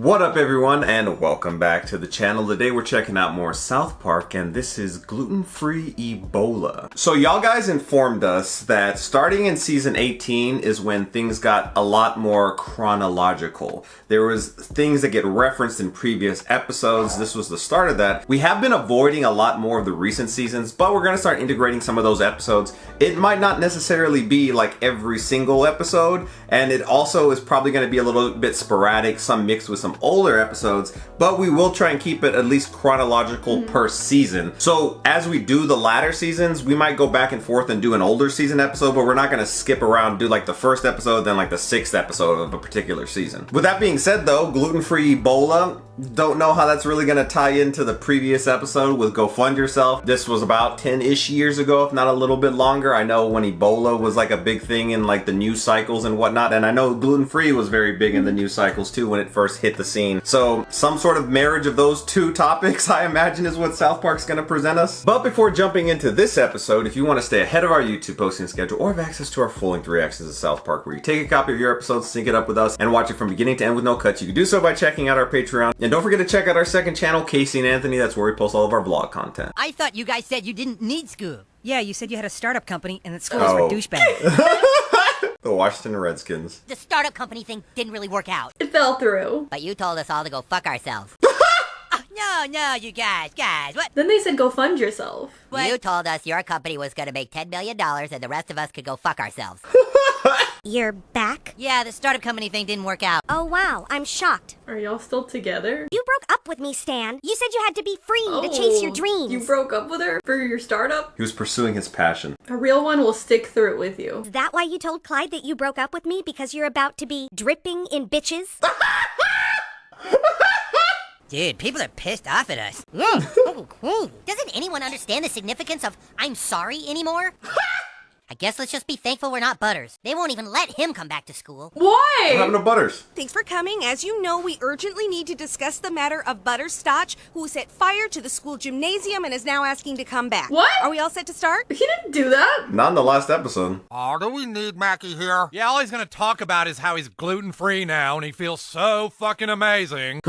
What up everyone, and welcome back to the channel. Today we're checking out more South Park, and this is gluten-free Ebola. So y'all guys informed us that starting in season 18 is when things got a lot more chronological. There was things that get referenced in previous episodes. This was the start of that. We have been avoiding a lot more of the recent seasons, but we're gonna start integrating some of those episodes. It might not necessarily be like every single episode, and it also is probably gonna be a little bit sporadic, some mixed with some older episodes, but we will try and keep it at least chronological per season. So as we do the latter seasons, we might go back and forth and do an older season episode, but we're not gonna skip around, do like the first episode, then like the 6th episode of a particular season. With that being said though, gluten-free Ebola, don't know how that's really gonna tie into the previous episode with Go Fund Yourself. This was about 10-ish years ago, if not a little bit longer. I know when Ebola was like a big thing in like the news cycles and whatnot, and I know gluten-free was very big in the news cycles too when it first hit the scene. So some sort of marriage of those two topics, I imagine, is what South Park's gonna present us. But before jumping into this episode, if you want to stay ahead of our YouTube posting schedule or have access to our full-length reactions of South Park, where you take a copy of your episodes, sync it up with us, and watch it from beginning to end with no cuts, you can do so by checking out our Patreon. And don't forget to check out our second channel, Casey and Anthony. That's where we post all of our vlog content. I thought you guys said you didn't need school. Yeah, you said you had a startup company and that school was for douchebags. The Washington Redskins. The startup company thing didn't really work out. It fell through. But you told us all to go fuck ourselves. No, you guys, what? Then they said go fund yourself. What? You told us your company was gonna make $10 million and the rest of us could go fuck ourselves. You're back? Yeah, the startup company thing didn't work out. Oh wow, I'm shocked. Are y'all still together? You broke up with me, Stan. You said you had to be free to chase your dreams. You broke up with her for your startup? He was pursuing his passion. A real one will stick through it with you. Is that why you told Clyde that you broke up with me? Because you're about to be dripping in bitches? Dude, people are pissed off at us. Doesn't anyone understand the significance of I'm sorry anymore? I guess let's just be thankful we're not Butters. They won't even let him come back to school. Why? What happened to Butters? Thanks for coming. As you know, we urgently need to discuss the matter of Butterscotch, who set fire to the school gymnasium and is now asking to come back. What? Are we all set to start? He didn't do that. Not in the last episode. Oh, do we need Mackie here? Yeah, all he's gonna talk about is how he's gluten-free now and he feels so fucking amazing.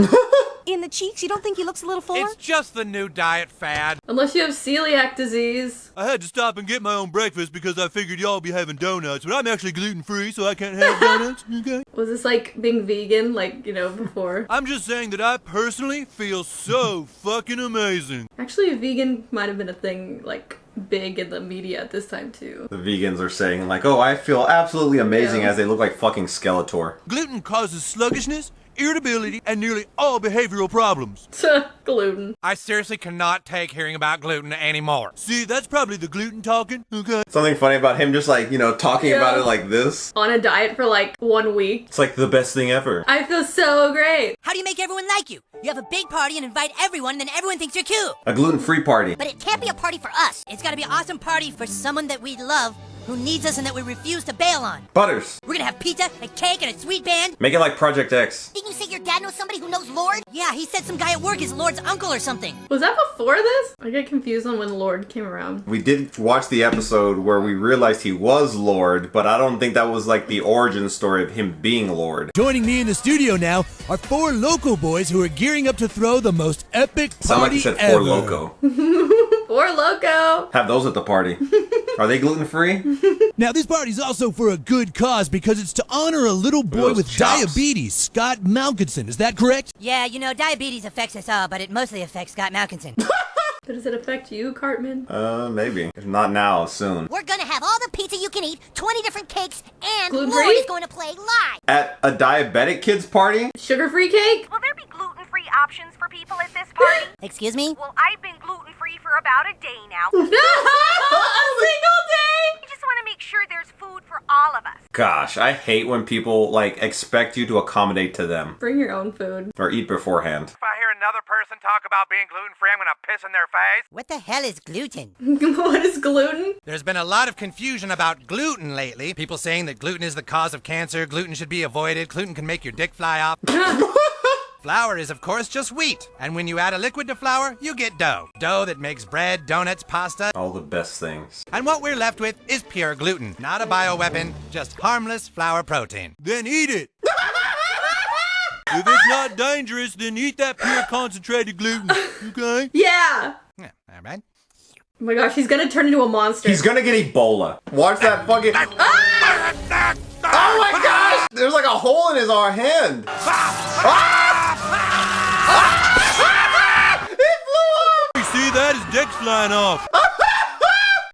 In the cheeks, you don't think he looks a little fuller? It's just the new diet fad. Unless you have celiac disease. I had to stop and get my own breakfast because I figured y'all be having donuts, but I'm actually gluten-free, so I can't have donuts, okay? Was this like being vegan, like, before? I'm just saying that I personally feel so fucking amazing. Actually, vegan might have been a thing, like, big in the media at this time, too. The vegans are saying like, oh, I feel absolutely amazing, Yeah. as they look like fucking Skeletor. Gluten causes sluggishness, irritability, and nearly all behavioral problems. Gluten. I seriously cannot take hearing about gluten anymore. See, that's probably the gluten talking, okay? Something funny about him just like, talking about it like this. On a diet for like 1 week. It's like the best thing ever. I feel so great. How do you make everyone like you? You have a big party and invite everyone, and then everyone thinks you're cute. A gluten-free party. But it can't be a party for us. It's gotta be an awesome party for someone that we love, who needs us and that we refuse to bail on. Butters. We're gonna have pizza, a cake, and a sweet band. Make it like Project X. Didn't you say your dad knows somebody who knows Lord? Yeah, he said some guy at work is Lord's uncle or something. Was that before this? I get confused on when Lord came around. We did watch the episode where we realized he was Lord, but I don't think that was like the origin story of him being Lord. Joining me in the studio now are 4 local boys who are gearing up to throw the most epic Sound like party you said ever. Four Loco. Or Loco. Have those at the party. Are they gluten-free? Now this party's also for a good cause because it's to honor a little boy Those with chops. diabetes, Scott Malkinson. Is that correct? Yeah, diabetes affects us all, but it mostly affects Scott Malkinson. Does it affect you, Cartman? Maybe. If not now, soon. We're gonna have all the pizza you can eat, 20 different cakes, and Gluten-free? Lord is going to play live. At a diabetic kid's party? Sugar-free cake? Will there be gluten-free options for people at this party? Excuse me? Well, I've been gluten-free for about a day now. A single day? I just want to make sure there's food for all of us. Gosh, I hate when people, like, expect you to accommodate to them. Bring your own food. Or eat beforehand. If I hear another person talk about being gluten-free, I'm gonna piss in their face. What the hell is gluten? What is gluten? There's been a lot of confusion about gluten lately. People saying that gluten is the cause of cancer, gluten should be avoided, gluten can make your dick fly off. Flour is, of course, just wheat. And when you add a liquid to flour, you get dough. Dough that makes bread, donuts, pasta. All the best things. And what we're left with is pure gluten. Not a bioweapon, just harmless flour protein. Then eat it. If it's not dangerous, then eat that pure concentrated gluten. Okay? Yeah. Yeah, all right. Oh my gosh, he's gonna turn into a monster. He's gonna get Ebola. Watch that fucking. Oh my gosh! There's like a hole in his hand. It flew off! You see that? His dick's flying off.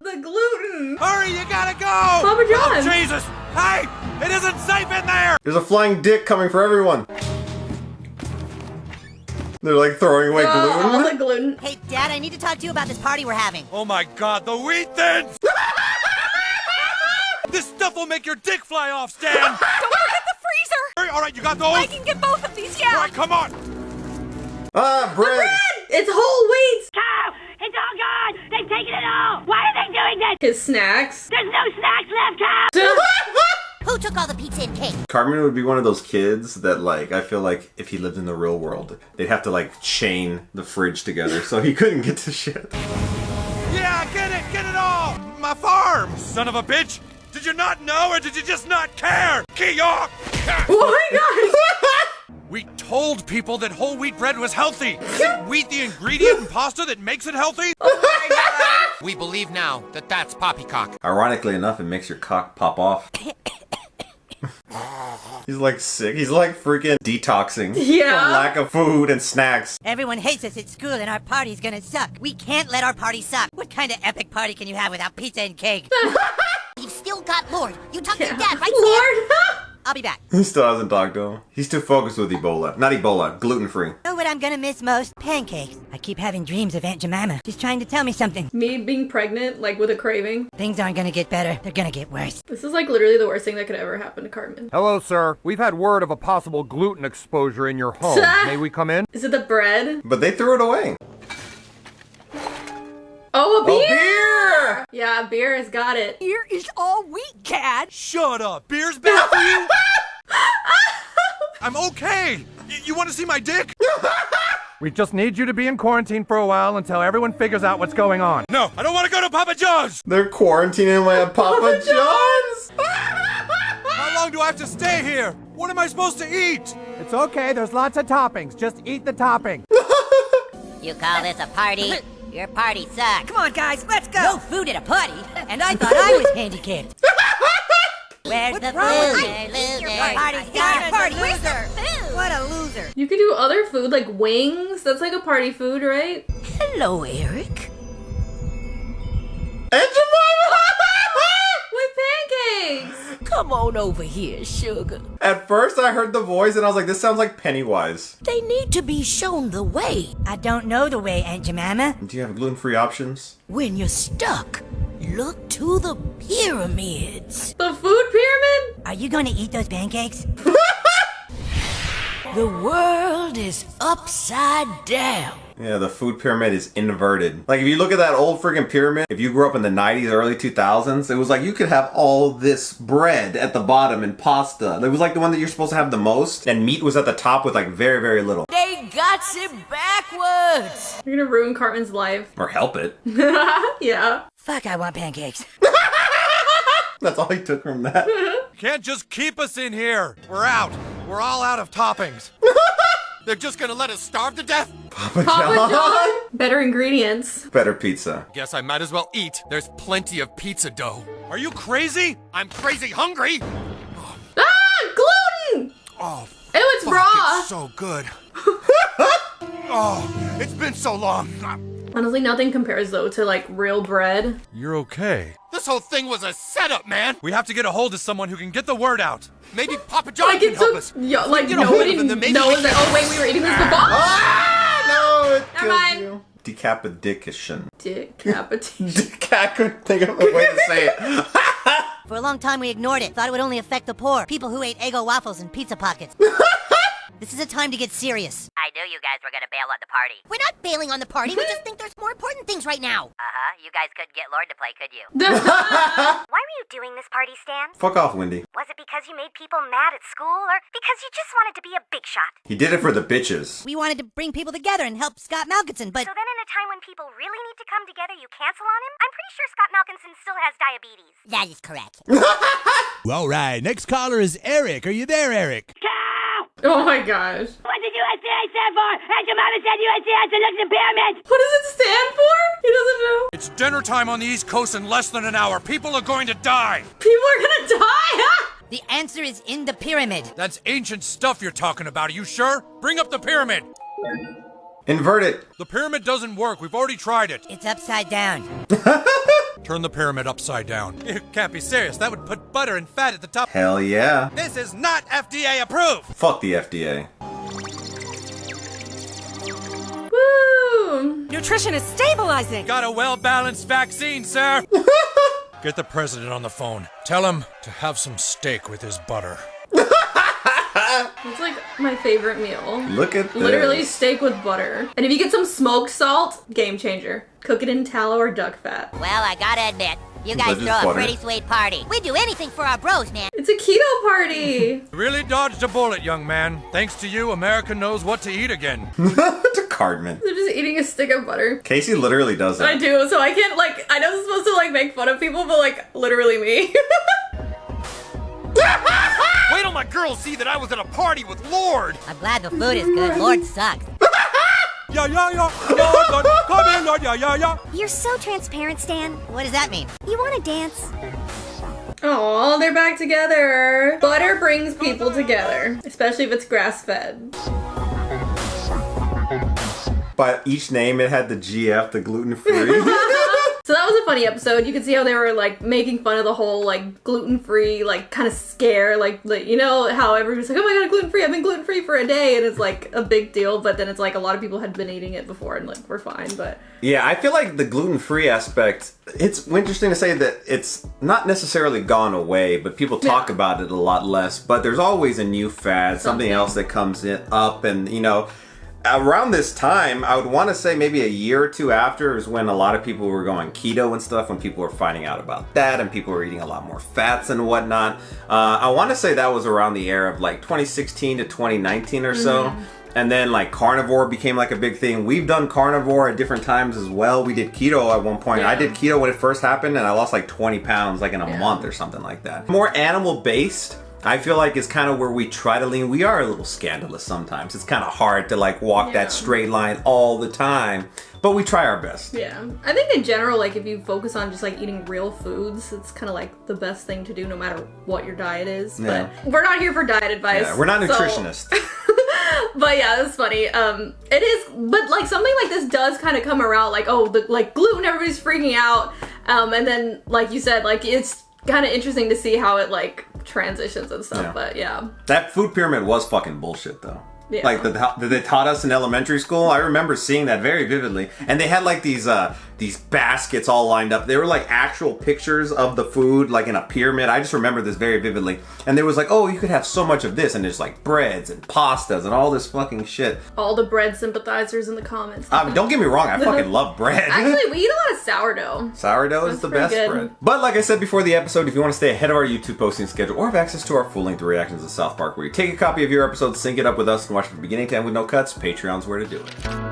The gluten. Hurry, you gotta go! Papa John. Oh, Jesus! Hey! It isn't safe in there! There's a flying dick coming for everyone. They're like throwing away All gluten. the gluten. Hey, Dad, I need to talk to you about this party we're having. Oh my God, the wheat thins! This stuff will make your dick fly off, Stan! Don't forget the freezer! Hurry, all right, you got those? I can get both of these, yeah! All right, come on! Bread. It's whole wheat. Cow! It's all gone! They've taken it all! Why are they doing this? His snacks. There's no snacks left, Cow! Who took all the pizza and cake? Carmen would be one of those kids that, like, I feel like if he lived in the real world, they'd have to, like, chain the fridge together so he couldn't get to shit. Yeah, get it all! My farm, son of a bitch! Did you not know or did you just not care? Key off! Oh my gosh. We told people that whole wheat bread was healthy. Isn't wheat the ingredient in pasta that makes it healthy? We believe now that that's poppycock. Ironically enough, it makes your cock pop off. He's like sick. He's like freaking detoxing Yeah. from lack of food and snacks. Everyone hates us at school and our party's gonna suck. We can't let our party suck. What kind of epic party can you have without pizza and cake? You've still got Lord. You talked to your dad, right? Lord. I'll be back. He still hasn't talked to him. He's too focused with Ebola. Not Ebola, gluten-free. Know what I'm gonna miss most? Pancakes. I keep having dreams of Aunt Jemima. She's trying to tell me something. Me being pregnant, like with a craving. Things aren't gonna get better. They're gonna get worse. This is like literally the worst thing that could ever happen to Carmen. Hello, sir. We've had word of a possible gluten exposure in your home. May we come in? Is it the bread? But they threw it away. Oh, a beer! Beer! Yeah, beer has got it. Here is all wheat, Dad. Shut up! Beer's bad for you? I'm okay! You want to see my dick? We just need you to be in quarantine for a while until everyone figures out what's going on. No, I don't want to go to Papa John's! They're quarantining him at Papa John's! How long do I have to stay here? What am I supposed to eat? It's okay, there's lots of toppings. Just eat the topping. You call this a party? Your party sucks. Come on, guys, let's go. No food at a party? And I thought I was handicapped. Where's the wrong with food? you? Loser. Your Party's party. got Your a party. party. Loser. Food. What a loser. You could do other food like wings. That's like a party food, right? Hello, Eric. Aunt Jemima! With pancakes. Come on over here, sugar. At first I heard the voice and I was like, this sounds like Pennywise. They need to be shown the way. I don't know the way, Aunt Jemima. Do you have gluten-free options? When you're stuck, look to the pyramids. The food pyramid? Are you going to eat those pancakes? The world is upside down. Yeah, the food pyramid is inverted. Like, if you look at that old freaking pyramid, if you grew up in the 90s, early 2000s, it was like you could have all this bread at the bottom and pasta. It was like the one that you're supposed to have the most, and meat was at the top with like very, very little. They got it backwards. You're gonna ruin Cartman's life. Or help it. Yeah. Fuck, I want pancakes. That's all he took from that. Can't just keep us in here. We're out. We're all out of toppings. They're just gonna let us starve to death? Papa Papa John? Better ingredients. Better pizza. Guess I might as well eat. There's plenty of pizza dough. Are you crazy? I'm crazy hungry. Ah! Gluten! Oh, Ew, it's fuck, raw. it's so good. Oh, it's been so long. Honestly, nothing compares though to like real bread. You're okay. This whole thing was a setup, man. We have to get a hold of someone who can get the word out. Maybe Papa John Like can it's help us. yeah, like Get a hold nobody of them, then maybe knows we that. can- Oh wait, we were eating this before. Ah, no, it Never kills mind. you. Decapitation. Decapitation. I couldn't think of a way to say it. For a long time, we ignored it. Thought it would only affect the poor. People who ate Eggo waffles and pizza pockets. This is a time to get serious. I knew you guys were gonna bail on the party. We're not bailing on the party. We just think there's more important things right now. Uh-huh, you guys couldn't get Lord to play, could you? Why Why were you doing this party, Stan? Fuck off, Wendy. Was it because you made people mad at school, or because you just wanted to be a big shot? He did it for the bitches. We wanted to bring people together and help Scott Malkinson, but So then in a time when people really need to come together, you cancel on him? I'm pretty sure Scott Malkinson still has diabetes. that is correct. All right, next caller is Eric. Are you there, Eric? Oh my gosh. What did USDA stand for? And your mama said USDA has to look at the pyramid. What does it stand for? He doesn't know. It's dinner time on the East Coast in less than an hour. People are going to die. People are gonna die? The answer is in the pyramid. That's ancient stuff you're talking about. Are you sure? Bring up the pyramid. Invert it. The pyramid doesn't work. We've already tried it. It's upside down. Turn the pyramid upside down. You can't be serious. That would put butter and fat at the top. Hell yeah. This is not FDA approved. Fuck the FDA. Woo! Nutrition is stabilizing. Got a well-balanced vaccine, sir. Get the president on the phone. Tell him to have some steak with his butter. It's like my favorite meal. Look at this. Literally steak with butter. And if you get some smoked salt, game changer. Cook it in tallow or duck fat. Well, I gotta admit, you guys But throw it's a butter. pretty sweet party. We do anything for our bros, man. It's a keto party. Really dodged a bullet, young man. Thanks to you, America knows what to eat again. To Cardman. They're just eating a stick of butter. Casey literally does that. I do, so I can't, like, I know it's supposed to, like, make fun of people, but, like, literally me. Wait till my girls see that I was at a party with Lord. I'm glad the food is good. Lord sucks. Yeah, yeah, yeah. Lord, come in, Lord, yeah, yeah, yeah. You're so transparent, Stan. What does that mean? You want to dance? Oh, they're back together. Butter brings people together, especially if it's grass-fed. By each name, it had the GF, the gluten-free. So that was a funny episode. You could see how they were like making fun of the whole like gluten-free like kind of scare, like you know how everybody's like, oh my god, gluten-free, I've been gluten-free for a day, and it's like a big deal, but then it's like a lot of people had been eating it before and like we're fine. But Yeah, I feel like the gluten-free aspect, it's interesting to say that it's not necessarily gone away, but people talk about it a lot less, but there's always a new fad, something else that comes up, and you know, around this time, I would want to say maybe a year or two after is when a lot of people were going keto and stuff, when people were finding out about that and people were eating a lot more fats and whatnot. I want to say that was around the era of like 2016 to 2019 or so. And then like carnivore became like a big thing. We've done carnivore at different times as well. We did keto at one point. I did keto when it first happened and I lost like 20 pounds like in a month or something like that. More animal based, I feel like is kind of where we try to lean. We are a little scandalous sometimes. It's kind of hard to like walk that straight line all the time, but we try our best. yeah, I think in general, like if you focus on just like eating real foods, it's kind of like the best thing to do no matter what your diet is. Yeah. But we're not here for diet advice. Yeah, we're not so- nutritionists. But yeah, it's funny. It is, but like something like this does kind of come around, like, oh, the like gluten, everybody's freaking out. And then, like you said, like it's kind of interesting to see how it like transitions and stuff. Yeah. But yeah. That food pyramid was fucking bullshit though. Yeah. Like that they taught us in elementary school. I remember seeing that very vividly. And they had like these baskets all lined up. They were like actual pictures of the food, like in a pyramid. I just remember this very vividly. And there was like, oh, you could have so much of this, and there's like breads and pastas and all this fucking shit. All the bread sympathizers in the comments. Don't get me wrong, I fucking love bread. Actually, we eat a lot of sourdough. Sourdough is the pretty best good. bread. But like I said before the episode, if you want to stay ahead of our YouTube posting schedule or have access to our full-length reactions of South Park, where you take a copy of your episode, sync it up with us, and watch from beginning to end with no cuts, Patreon's where to do it.